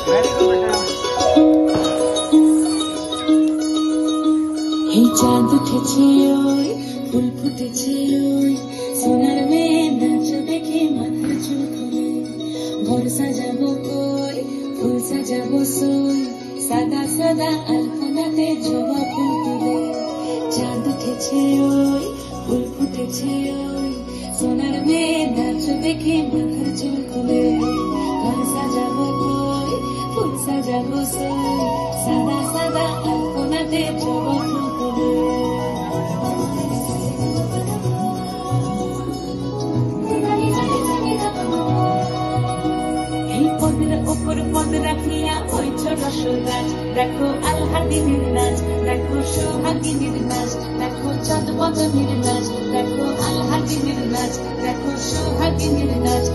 এই চাঁদ উঠেছে ওই ফুল ফুটেছে ওই সোনার মেয়ে নাচ দেখে মাথার চুল খুলে ঘর সাজাবো কই ফুল সাজাবো সই সাদা সাদা আলপনাতে জবা ফুল তুলে চাঁদ উঠেছে ওই ফুল ফুটেছে ওই সোনার মেয়ে নাচ দেখে মাথার চুল খুলে ঘর সাজাবো কই ফুল সাজাবো সই সাদা সাদা আলপনাতে জবা ফুল তুলে উপর পদ রাখিয়া ওই ছোট সুরাজ দেখো আলহাদিনীর নাচ দেখো সোহাগিনীর নাচ দেখো চাঁদ বদনীর নাচ দেখো আলহাদিনীর নাচ দেখো সোহাগিনীর নাচ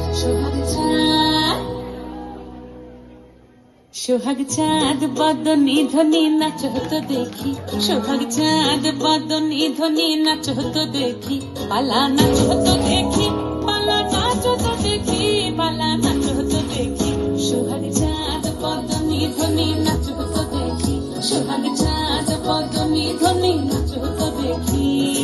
সোহাগ চাঁদ বদনী ধ্বনি নাচ হতো দেখি সোহাগ চাঁদ বদনী ধ্বনি নাচ হতো দেখি পালা নাচ হতো দেখি পালা নাচ হতো দেখি পালা নাচ হতো দেখি সোহাগ চাঁদ বদনী ধ্বনি নাচ হতো দেখি সোহাগ চাঁদ বদনী ধ্বনি নাচ হতো দেখি